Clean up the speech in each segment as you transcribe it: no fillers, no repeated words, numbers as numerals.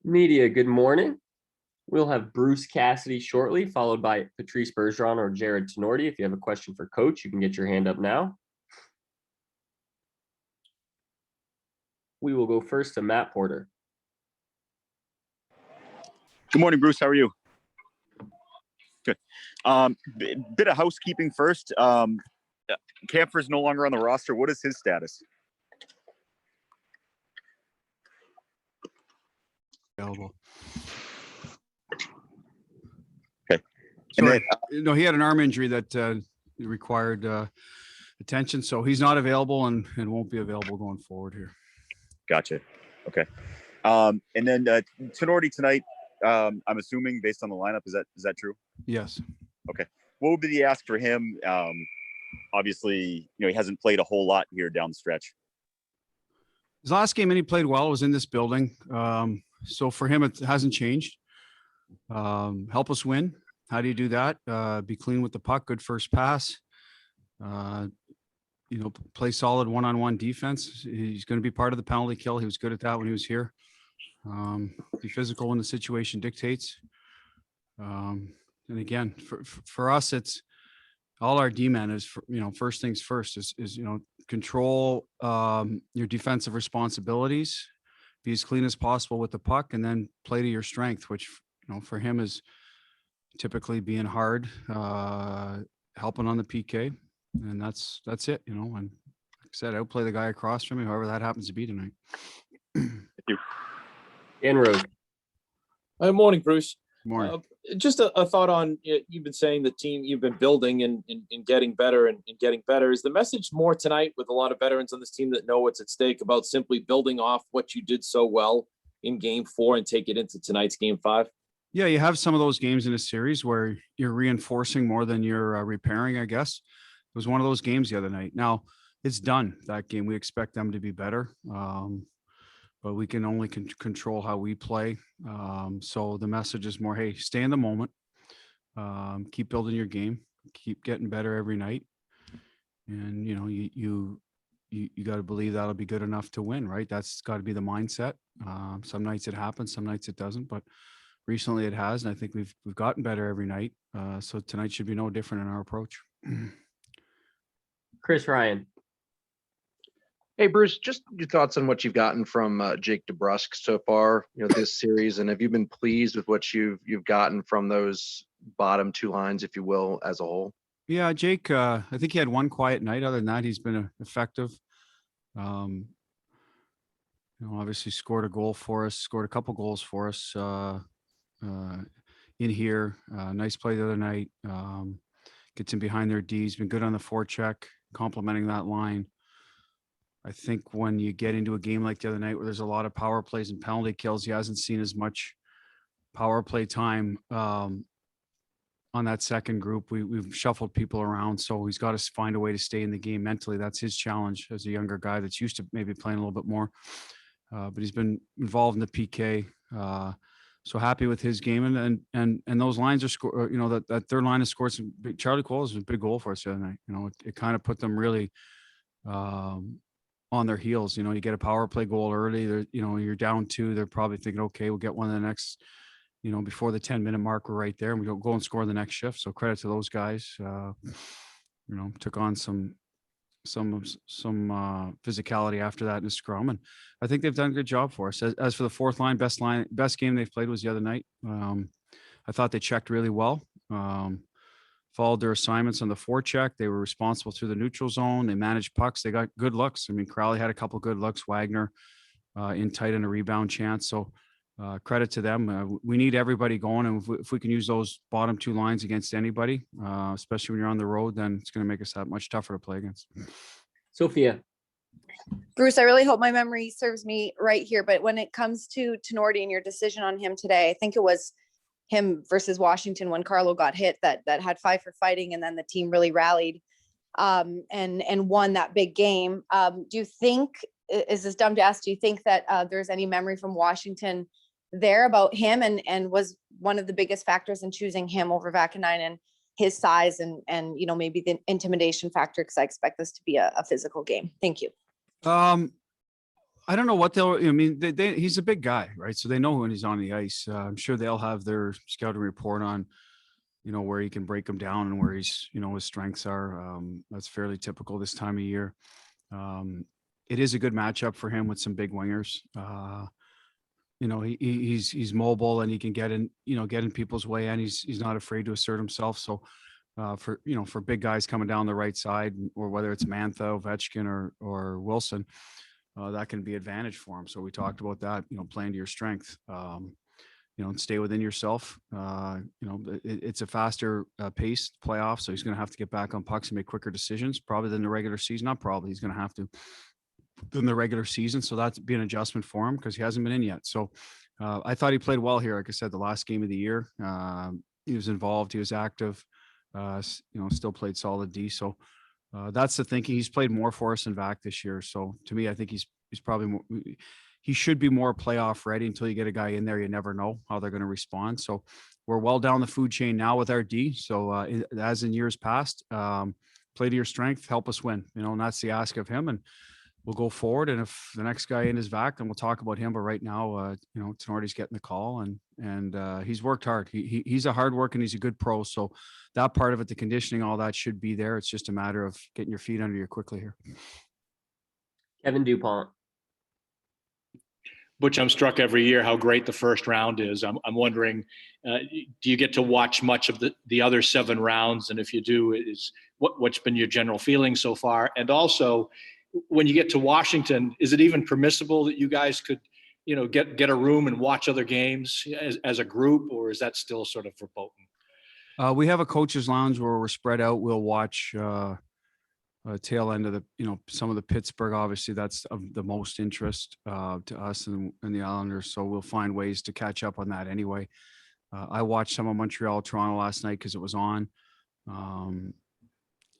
Media, good morning. We'll have Bruce Cassidy shortly, followed by Patrice Bergeron or Jared Tenorti. If you have a question for Coach, you can get your hand up now. We will go first to Matt Porter. Good morning, Bruce. How are you? Good. Bit of housekeeping first. Kampfer's no longer on the roster. What is his status? Available. Okay. Sorry, no, he had an arm injury that required attention, so he's not available and won't be available going forward here. Gotcha. Okay. And then Tenorti tonight, I'm assuming based on the lineup, is that true? Yes. Okay. What would be the ask for him? Obviously, he hasn't played a whole lot here down the stretch. His last game, and he played well, was in this building. So for him, it hasn't changed. Help us win. How do you do that? Be clean with the puck, good first pass. Play solid one-on-one defense. He's going to be part of the penalty kill. He was good at that when he was here. Be physical when the situation dictates. And again, for us, it's all our D-man is, first things first is control your defensive responsibilities, be as clean as possible with the puck, and then play to your strength, which, for him is typically being hard, helping on the PK. And that's it, and like I said, outplay the guy across from me, however that happens to be tonight. Thank you. Dan Rose. Good morning, Bruce. Morning. Just a thought on, you've been saying the team you've been building and getting better and getting better. Is the message more tonight with a lot of veterans on this team that know what's at stake about simply building off what you did so well in game 4 and take it into tonight's game 5? Yeah, you have some of those games in a series where you're reinforcing more than you're repairing, I guess. It was one of those games the other night. Now, it's done, that game. We expect them to be better. But we can only control how we play. So the message is more, hey, stay in the moment, keep building your game, keep getting better every night. And, you got to believe that'll be good enough to win, right? That's got to be the mindset. Some nights it happens, some nights it doesn't, but recently it has. And I think we've gotten better every night. So tonight should be no different in our approach. Chris Ryan. Hey, Bruce, just your thoughts on what you've gotten from Jake DeBrusk so far, this series, and have you been pleased with what you've gotten from those bottom two lines, if you will, as a whole? Yeah, Jake, I think he had one quiet night. Other than that, he's been effective. Obviously scored a goal for us, scored a couple goals for us in here. Nice play the other night. Gets in behind their D. He's been good on the forecheck, complimenting that line. I think when you get into a game like the other night where there's a lot of power plays and penalty kills, he hasn't seen as much power play time on that second group. We've shuffled people around, so he's got to find a way to stay in the game mentally. That's his challenge as a younger guy that's used to maybe playing a little bit more. But he's been involved in the PK. So happy with his game, and those lines are score. That third line has scored some big. Charlie Cole was a big goal for us the other night. It kind of put them really on their heels. You get a power play goal early. You're down 2. They're probably thinking, okay, we'll get one of the next. Before the 10-minute mark, we're right there, and we go and score the next shift. So credit to those guys. Took on some physicality after that in the scrum, and I think they've done a good job for us. As for the fourth line, best game they've played was the other night. I thought they checked really well, followed their assignments on the forecheck. They were responsible through the neutral zone. They managed pucks. They got good looks. I mean, Crowley had a couple good looks. Wagner in tight and a rebound chance. So credit to them. We need everybody going, and if we can use those bottom two lines against anybody, especially when you're on the road, then it's going to make us that much tougher to play against. Sophia. Bruce, I really hope my memory serves me right here, but when it comes to Tenorti and your decision on him today, I think it was him versus Washington when Carlo got hit that had 5 for fighting, and then the team really rallied and won that big game. Do you think, is this dumb to ask, do you think that there's any memory from Washington there about him and was one of the biggest factors in choosing him over Vakanainen and his size and maybe the intimidation factor, because I expect this to be a physical game? Thank you. I don't know what they'll. I mean, he's a big guy, right? So they know when he's on the ice. I'm sure they'll have their scouting report on, where he can break him down and where he's, his strengths are. That's fairly typical this time of year. It is a good matchup for him with some big wingers. He's mobile and he can get in people's way, and he's not afraid to assert himself. So for big guys coming down the right side, or whether it's Mantha, Ovechkin, or Wilson, that can be advantage for him. So we talked about that, playing to your strength, and stay within yourself. It's a faster paced playoff, so he's going to have to get back on pucks and make quicker decisions, probably than the regular season. Not probably, he's going to have to than the regular season. So that's be an adjustment for him because he hasn't been in yet. So I thought he played well here. Like I said, the last game of the year, he was involved, he was active, still played solid D. So that's the thinking. He's played more for us than Vac this year. So to me, I think he's probably more, he should be more playoff ready. Until you get a guy in there, you never know how they're going to respond. So we're well down the food chain now with our D. So as in years past, play to your strength, help us win, and that's the ask of him. And we'll go forward. And if the next guy in is Vac, then we'll talk about him. But right now, Tenorti's getting the call, and he's worked hard. He's a hard worker and he's a good pro. So that part of it, the conditioning, all that should be there. It's just a matter of getting your feet under you quickly here. Kevin Dupont. Butch, I'm struck every year how great the first round is. I'm wondering, do you get to watch much of the other 7 rounds? And if you do, what's been your general feeling so far? And also, when you get to Washington, is it even permissible that you guys could, get a room and watch other games as a group, or is that still sort of verboten? We have a coach's lounge where we're spread out. We'll watch tail end of some of the Pittsburgh. Obviously, that's of the most interest to us and the Islanders. So we'll find ways to catch up on that anyway. I watched some of Montreal, Toronto last night because it was on. A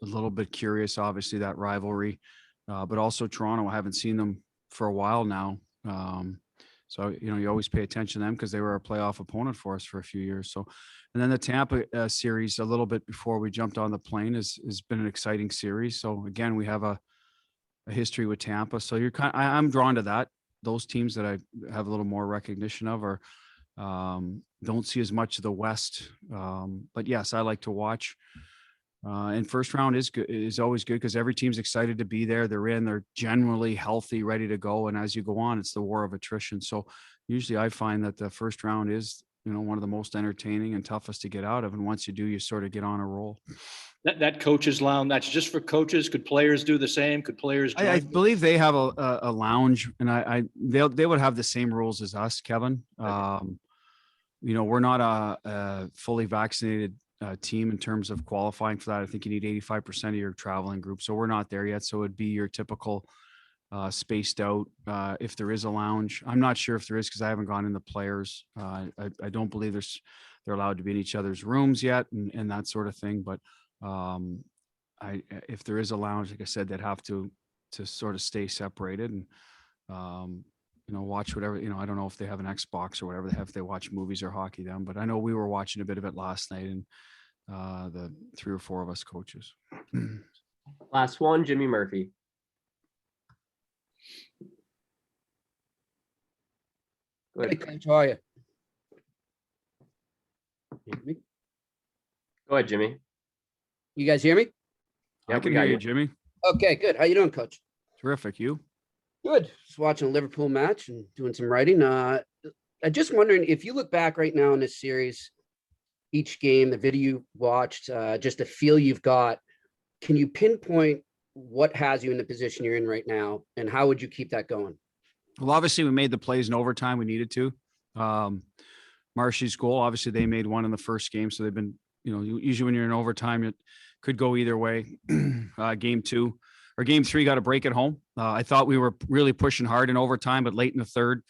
little bit curious, obviously, that rivalry. But also Toronto, I haven't seen them for a while now. So, you always pay attention to them because they were a playoff opponent for us for a few years. So, and then the Tampa series a little bit before we jumped on the plane has been an exciting series. So again, we have a history with Tampa. So I'm drawn to that. Those teams that I have a little more recognition of or don't see as much of the West. But yes, I like to watch. And first round is always good because every team's excited to be there. They're generally healthy, ready to go. And as you go on, it's the war of attrition. So usually I find that the first round is, one of the most entertaining and toughest to get out of. And once you do, you sort of get on a roll. That coaches lounge, that's just for coaches. Could players do the same? Could players join? I believe they have a lounge, and they would have the same rules as us, Kevin. Okay. We're not a fully vaccinated team in terms of qualifying for that. I think you need 85% of your traveling group. So we're not there yet. So it'd be your typical spaced out. If there is a lounge, I'm not sure if there is because I haven't gone in the players. I don't believe they're allowed to be in each other's rooms yet and that sort of thing. But if there is a lounge, like I said, they'd have to sort of stay separated and watch whatever, I don't know if they have an Xbox or whatever they have, if they watch movies or hockey then, but I know we were watching a bit of it last night and the 3 or 4 of us coaches. Last one, Jimmy Murphy. Go Hey, ahead. Coach, how are you? Go ahead, Jimmy. You guys hear me? I Yep, can we got hear you, you. Jimmy. Okay, good. How you doing, Coach? Terrific. You? Good. Just watching a Liverpool match and doing some writing. I'm just wondering if you look back right now in this series, each game, the video you watched, just the feel you've got, can you pinpoint what has you in the position you're in right now, and how would you keep that going? Well, obviously we made the plays in overtime. We needed to. Marshy's goal, obviously they made one in the first game. So they've been, usually when you're in overtime, it could go either way. Game 2 or game 3 got a break at home. I thought we were really pushing hard in overtime, but late in the third,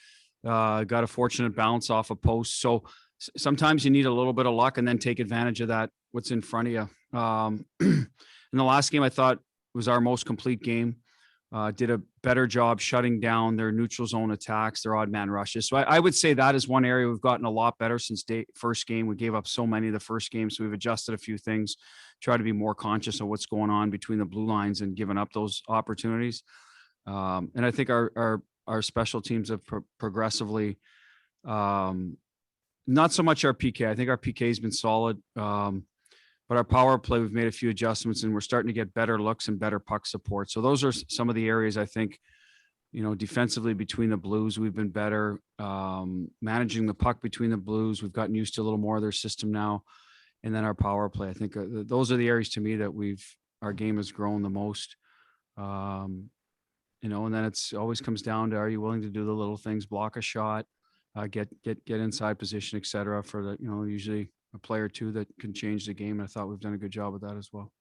got a fortunate bounce off a post. So sometimes you need a little bit of luck and then take advantage of that, what's in front of you. In the last game, I thought was our most complete game. Did a better job shutting down their neutral zone attacks, their odd man rushes. So I would say that is one area we've gotten a lot better since first game. We gave up so many of the first game, so we've adjusted a few things, try to be more conscious of what's going on between the blue lines and giving up those opportunities. And I think our our special teams have progressively, not so much our PK. I think our PK has been solid. But our power play, we've made a few adjustments and we're starting to get better looks and better puck support. So those are some of the areas I think, defensively between the Blues, we've been better. Managing the puck between the Blues, we've gotten used to a little more of their system now. And then our power play, I think those are the areas to me that our game has grown the most. And then it's always comes down to, are you willing to do the little things, block a shot, get inside position, et cetera, for the, usually a player or two that can change the game. And I thought we've done a good job with that as well.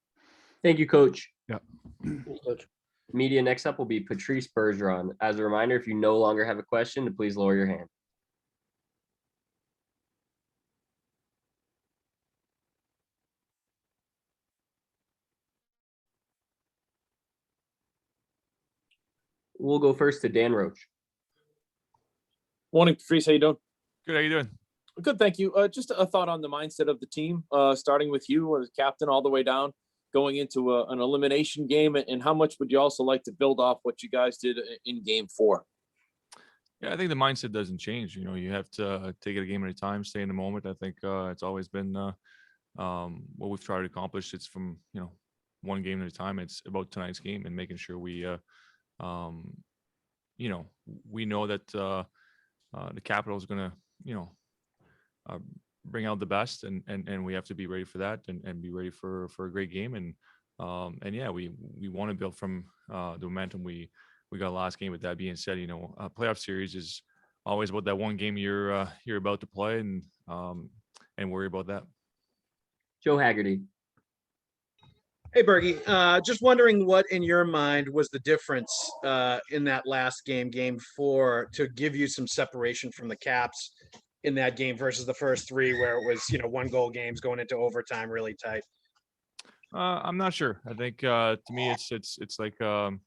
Thank you, Coach. Yeah. Coach. Media next up will be Patrice Bergeron. As a reminder, if you no longer have a question, to please lower your hand. We'll go first to Dan Roach. Morning, Patrice. How you doing? Good. How you doing? Good, thank you. Just a thought on the mindset of the team, starting with you as captain all the way down, going into an elimination game, and how much would you also like to build off what you guys did in Game 4? Yeah, I think the mindset doesn't change. You have to take it a game at a time, stay in the moment. I think it's always been what we've tried to accomplish. It's from one game at a time. It's about tonight's game and making sure we we know that the Capital is going to bring out the best, and we have to be ready for that and be ready for a great game. And yeah, we want to build from the momentum we got last game. With that being said, a playoff series is always about that one game you're about to play, and worry about that. Joe Haggerty. Hey, Bergie. Just wondering what in your mind was the difference in that last game, Game 4, to give you some separation from the Caps in that game versus the first three, where it was, 1-goal games going into overtime, really tight. I'm not sure. I think to me, it's like they're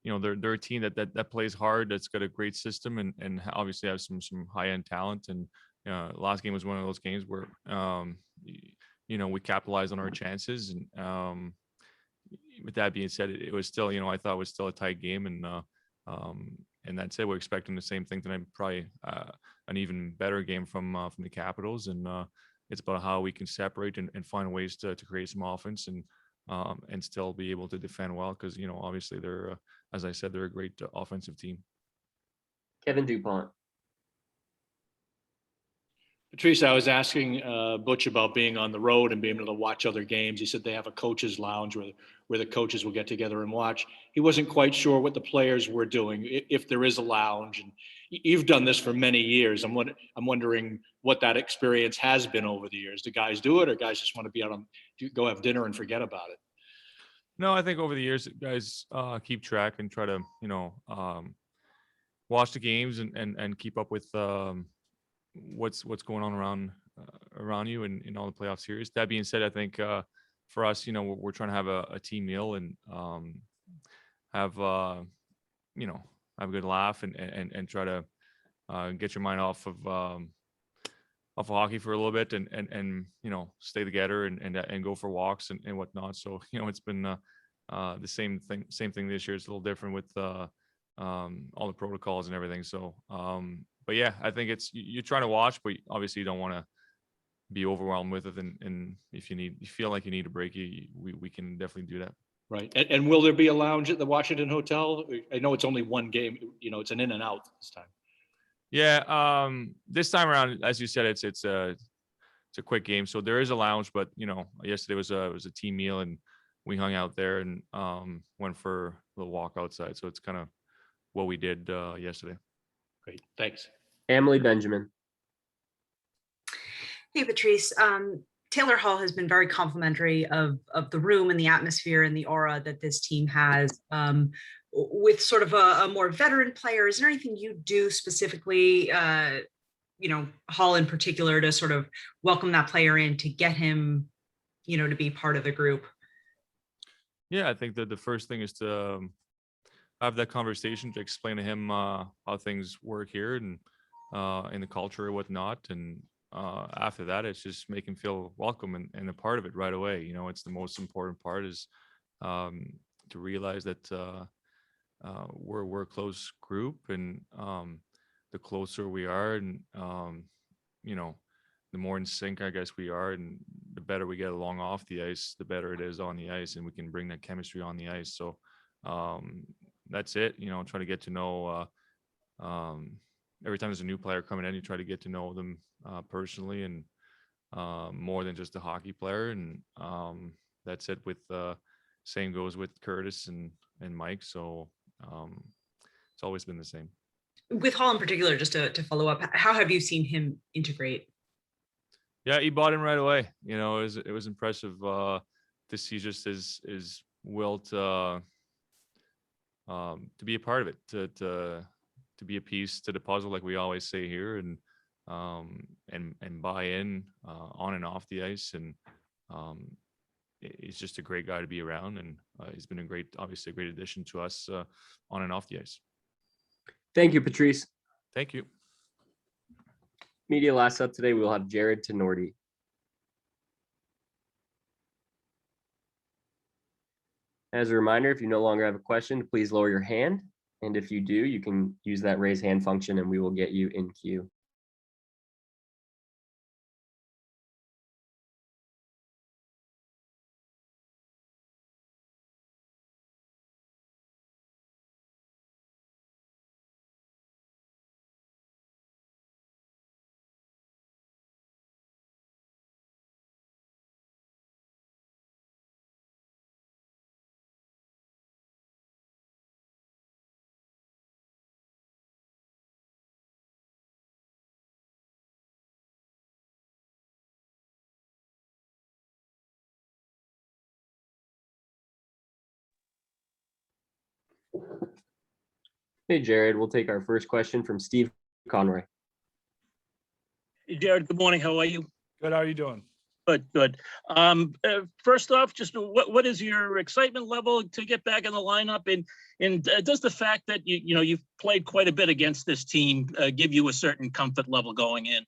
a team that plays hard, that's got a great system, and obviously has some high end talent. And last game was one of those games where we capitalized on our chances. And with that being said, it was still, I thought it was still a tight game. And that's it. We're expecting the same thing tonight, probably an even better game from the Capitals. And it's about how we can separate and find ways to create some offense and still be able to defend well. Because, obviously they're, as I said, they're a great offensive team. Kevin DuPont. Patrice, I was asking Butch about being on the road and being able to watch other games. He said they have a coaches lounge where the coaches will get together and watch. He wasn't quite sure what the players were doing, if there is a lounge. And you've done this for many years. I'm wondering what that experience has been over the years. Do guys do it, or guys just want to be out go have dinner and forget about it? No, I think over the years, guys keep track and try to, watch the games and keep up with what's going on around you and in all the playoff series. That being said, I think for us, we're trying to have a team meal and have a good laugh and try to get your mind off of hockey for a little bit and stay together and go for walks and whatnot. So it's been the same thing this year. It's a little different with all the protocols and everything. So but yeah, I think you're trying to watch, but obviously you don't want to be overwhelmed with it. And if you feel like you need a break, we can definitely do that. Right. And will there be a lounge at the Washington Hotel? I know it's only one game. It's an in and out this time. Yeah. This time around, as you said, it's a quick game, so there is a lounge. But yesterday was a team meal, and we hung out there and went for a little walk outside. So it's kind of what we did yesterday. Great. Thanks. Emily Benjamin. Hey, Patrice. Taylor Hall has been very complimentary of the room and the atmosphere and the aura that this team has. With sort of a more veteran player, is there anything you do specifically, Hall in particular, to sort of welcome that player in, to get him, to be part of the group? Yeah, I think that the first thing is to have that conversation, to explain to him how things work here and in the culture and whatnot. And after that, it's just make him feel welcome and a part of it right away. It's the most important part is to realize that we're a close group, and the closer we are, and you know, the more in sync I guess we are, and the better we get along off the ice, the better it is on the ice, and we can bring that chemistry on the ice. So that's it. You know, try to get to know. Every time there's a new player coming in, you try to get to know them personally, and more than just a hockey player. And that's it. With same goes with Curtis and Mike. So it's always been the same. With Hall in particular, just to follow up, how have you seen him integrate? Yeah, he bought in right away. You know, it was impressive to see just his will to be a part of it, to be a piece to the puzzle, like we always say here, and buy in on and off the ice. And he's just a great guy to be around, and he's been obviously a great addition to us on and off the ice. Thank you, Patrice. Thank you. Media last up today, we'll have Jared Tenorti. As a reminder, if you no longer have a question, please lower your hand. And if you do, you can use that raise hand function and we will get you in queue. Hey, Jared, we'll take our first question from Steve Conroy. Hey, Jared, good morning. How are you? Good. How are you doing? Good, good. First off, just what is your excitement level to get back in the lineup? And does the fact that you've played quite a bit against this team give you a certain comfort level going in?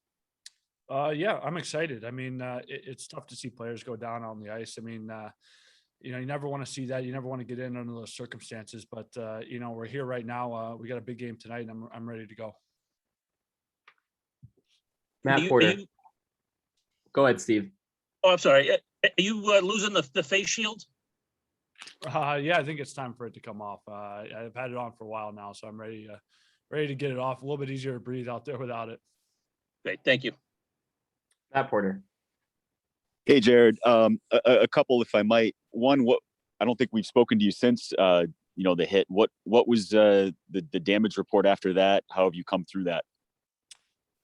Yeah, I'm excited. I mean, it's tough to see players go down on the ice. I mean, you never want to see that. You never want to get in under those circumstances. But we're here right now. We got a big game tonight, and I'm ready to go. Matt Porter. Go ahead, Steve. Oh, I'm sorry. Are you losing the face shield? Yeah, I think it's time for it to come off. I've had it on for a while now, so I'm ready to get it off. A little bit easier to breathe out there without it. Great, thank you. Matt Porter. Hey, Jared. A couple, if I might. One, I don't think we've spoken to you since the hit. What was the damage report after that? How have you come through that?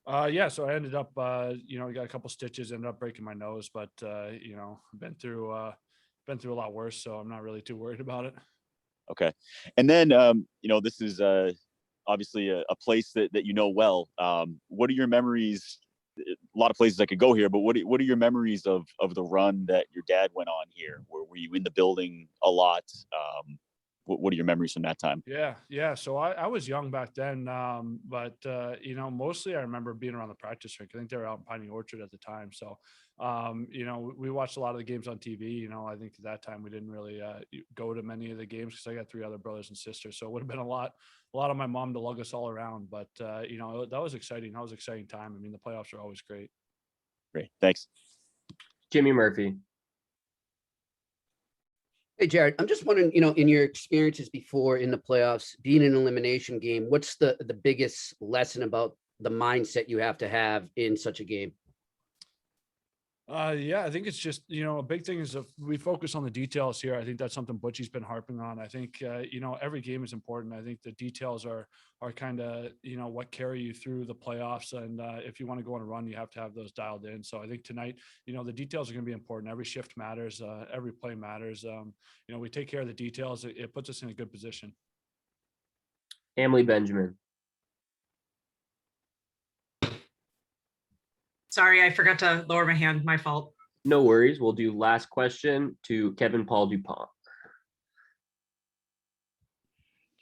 Yeah, so I ended up, I got a couple stitches, ended up breaking my nose, but been through a lot worse, so I'm not really too worried about it. Okay, and then this is obviously a place that you know well. What are your memories? A lot of places I could go here, but what are your memories of the run that your dad went on here? Were you in the building a lot? What are your memories from that time? Yeah. So I was young back then, but mostly I remember being around the practice rink. I think they were out in Piney Orchard at the time. So, we watched a lot of the games on TV. I think at that time we didn't really go to many of the games because I got 3 other brothers and sisters. So it would have been a lot of my mom to lug us all around. But that was exciting. That was an exciting time. I mean, the playoffs are always great. Great, thanks. Jimmy Murphy. Hey, Jared, I'm just wondering, in your experiences before in the playoffs, being in an elimination game, what's the biggest lesson about the mindset you have to have in such a game? Yeah, I think it's just, a big thing is if we focus on the details here. I think that's something Butchie's been harping on. I think, every game is important. I think the details are kind of, what carry you through the playoffs. And if you want to go on a run, you have to have those dialed in. So I think tonight, the details are going to be important. Every shift matters. Every play matters. We take care of the details. It puts us in a good position. Emily Benjamin. Sorry, I forgot to lower my hand. My fault. No worries. We'll do last question to Kevin Paul Dupont.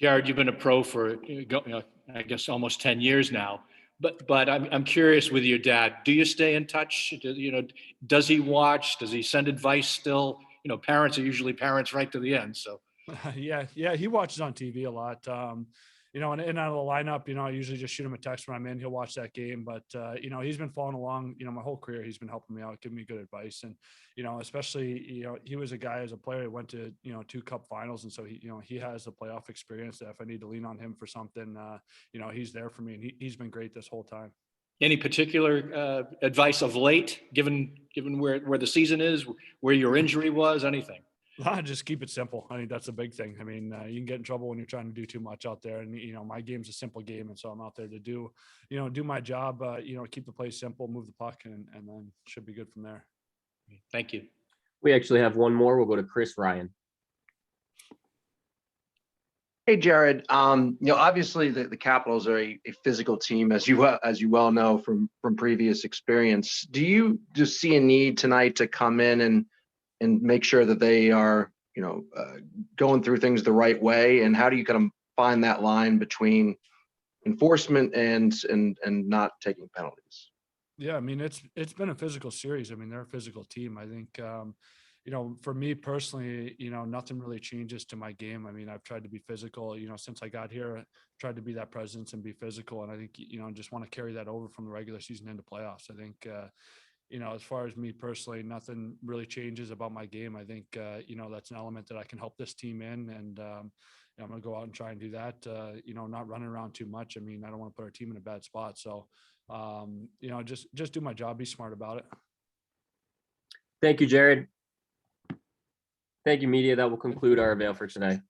Jared, you've been a pro for, I guess, almost 10 years now. But I'm curious with your dad. Do you stay in touch? Does he watch? Does he send advice still? Parents are usually parents right to the end. So Yeah, he watches on TV a lot. And out of the lineup, I usually just shoot him a text when I'm in. He'll watch that game, but he's been following along. My whole career, he's been helping me out, giving me good advice, and especially he was a guy as a player who went to 2 cup finals, and so he has the playoff experience. That if I need to lean on him for something, he's there for me, and he's been great this whole time. Any particular advice of late, given where the season is, where your injury was, anything? Just keep it simple. I think that's a big thing. I mean, you can get in trouble when you're trying to do too much out there. And, my game's a simple game. And so I'm out there to do my job, keep the play simple, move the puck, and then should be good from there. Thank you. We actually have one more. We'll go to Chris Ryan. Hey, Jared. Obviously the Capitals are a physical team, as you well know from previous experience. Do you just see a need tonight to come in and make sure that they are, going through things the right way? And how do you kind of find that line between enforcement and not taking penalties? Yeah, I mean, it's been a physical series. I mean, they're a physical team. I think, for me personally, nothing really changes to my game. I mean, I've tried to be physical, since I got here, tried to be that presence and be physical. And I think, just want to carry that over from the regular season into playoffs. I think, as far as me personally, nothing really changes about my game. I think, that's an element that I can help this team in. And I'm going to go out and try and do that, not running around too much. I mean, I don't want to put our team in a bad spot. So, just do my job, be smart about it. Thank you, Jared. Thank you, media. That will conclude our avail for today.